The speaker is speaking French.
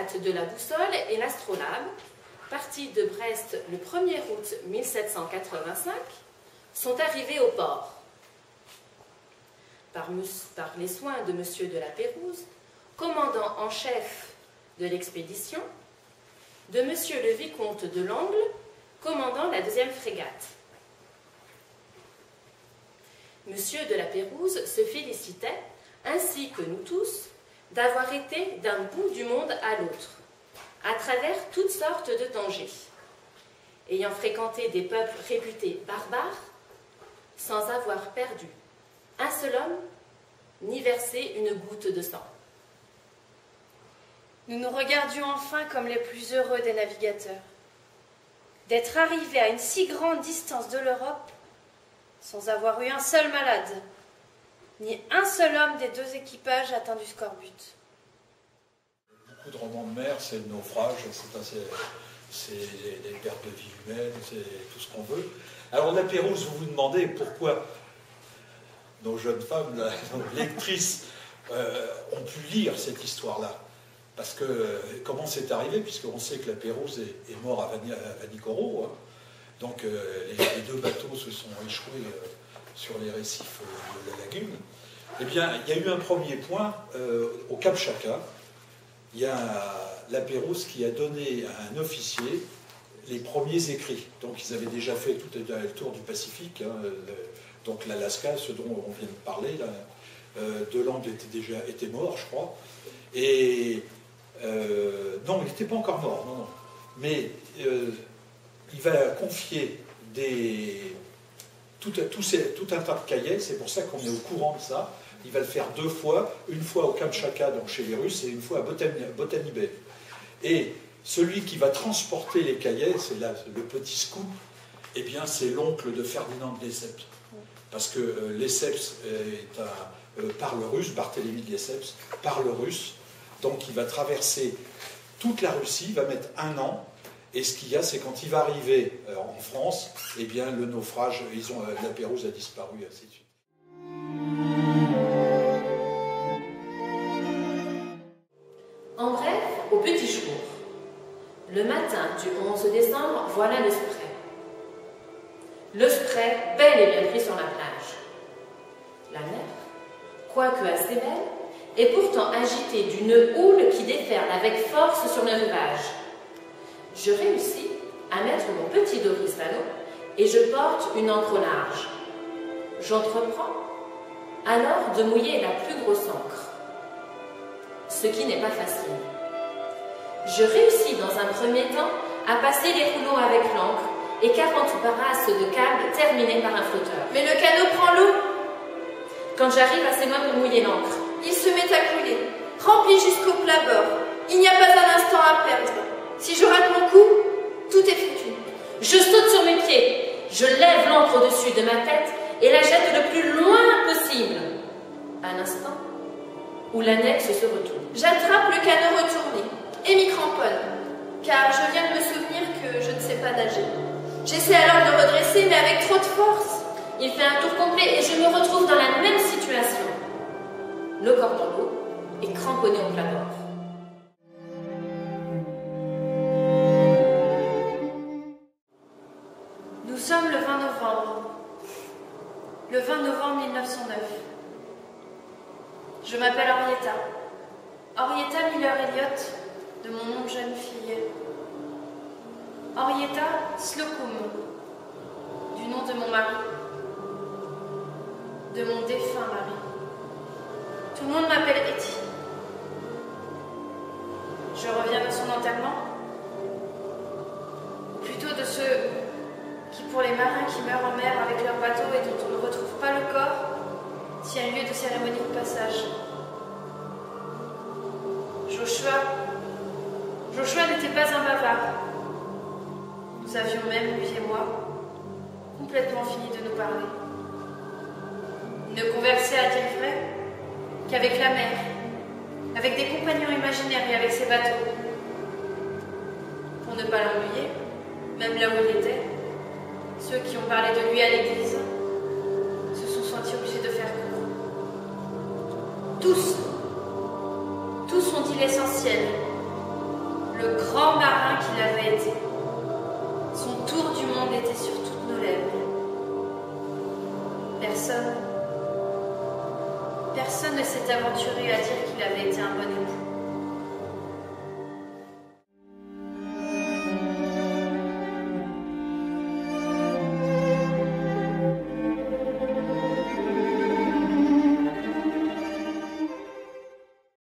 frégate de la Boussole et l'Astrolabe, partis de Brest le 1er août 1785, sont arrivés au port. Par les soins de M. de la Pérouse, commandant en chef de l'expédition, de M. le vicomte de Langle, commandant la 2e frégate. M. de la Pérouse se félicitait, ainsi que nous tous, d'avoir été d'un bout du monde à l'autre, à travers toutes sortes de dangers, ayant fréquenté des peuples réputés barbares, sans avoir perdu un seul homme, ni versé une goutte de sang. Nous nous regardions enfin comme les plus heureux des navigateurs, d'être arrivés à une si grande distance de l'Europe, sans avoir eu un seul malade, ni un seul homme des 2 équipages atteint du scorbut. Beaucoup de romans de mer, c'est le naufrage, c'est les pertes de vie humaine, c'est tout ce qu'on veut. Alors la Pérouse, vous vous demandez pourquoi nos jeunes femmes, nos lectrices, ont pu lire cette histoire-là. Parce que, comment c'est arrivé, puisqu'on sait que la Pérouse est mort à Vanikoro, hein. Donc les 2 bateaux se sont échoués sur les récifs de la lagune. Eh bien, il y a eu un premier point au Cap Chaka. Il y a la Pérouse qui a donné à un officier les premiers écrits. Donc ils avaient déjà fait tout le tour du Pacifique, hein, donc l'Alaska, ce dont on vient de parler, là, De Langle était mort, je crois. Et non, il n'était pas encore mort, non. Mais il va confier tout un tas de cahiers, c'est pour ça qu'on est au courant de ça. Il va le faire 2 fois, une fois au Kamchatka, donc chez les Russes, et une fois à Botany Bay. Et celui qui va transporter les cahiers, c'est là le petit scoop, eh bien c'est l'oncle de Ferdinand de Lesseps. Parce que Lesseps parle russe, Barthélemy de Lesseps parle russe, donc il va traverser toute la Russie, il va mettre 1 an. Et ce qu'il y a, c'est quand il va arriver en France, eh bien, le naufrage, la Pérouse a disparu, et ainsi de suite. En bref, au petit jour, le matin du 11 décembre, voilà le spray. Le spray, bel et bien pris sur la plage. La mer, quoique assez belle, est pourtant agitée d'une houle qui déferle avec force sur le rivage. Je réussis à mettre mon petit Doris Vano et je porte une ancre au large. J'entreprends alors de mouiller la plus grosse encre, ce qui n'est pas facile. Je réussis dans un premier temps à passer les rouleaux avec l'encre et 40 brasses de câbles terminées par un flotteur. Mais le canot prend l'eau. Quand j'arrive assez loin pour mouiller l'encre, il se met à couler, rempli jusqu'au plat-bord. Il n'y a pas un instant à perdre. Si je rate mon coup, tout est foutu. Je saute sur mes pieds, je lève l'encre au-dessus de ma tête et la jette le plus loin possible. À l'instant où l'annexe se retourne. J'attrape le canot retourné et m'y cramponne, car je viens de me souvenir que je ne sais pas nager. J'essaie alors de me redresser, mais avec trop de force. Il fait un tour complet et je me retrouve dans la même situation. Le corps dans l'eau et cramponné au plat-bord. Nous sommes le 20 novembre. Le 20 novembre 1909. Je m'appelle Henrietta. Henrietta Miller-Elliott, de mon nom de jeune fille. Henrietta Slocum, du nom de mon mari. De mon défunt mari. Tout le monde m'appelle Etty. Je reviens de son enterrement, ou plutôt de ceux qui, pour les marins qui meurent en mer avec leur bateau et dont on ne retrouve pas le corps, tient lieu de cérémonie de passage. Joshua n'était pas un bavard. Nous avions même, lui et moi, complètement fini de nous parler. Il ne conversait, à dire vrai, qu'avec la mer, avec des compagnons imaginaires et avec ses bateaux. Pour ne pas l'ennuyer, même là où il était, ceux qui ont parlé de lui à l'église se sont sentis obligés de faire court. Tous ont dit l'essentiel, le grand marin qu'il avait été. Son tour du monde était sur toutes nos lèvres. Personne ne s'est aventuré à dire qu'il avait été un bon époux.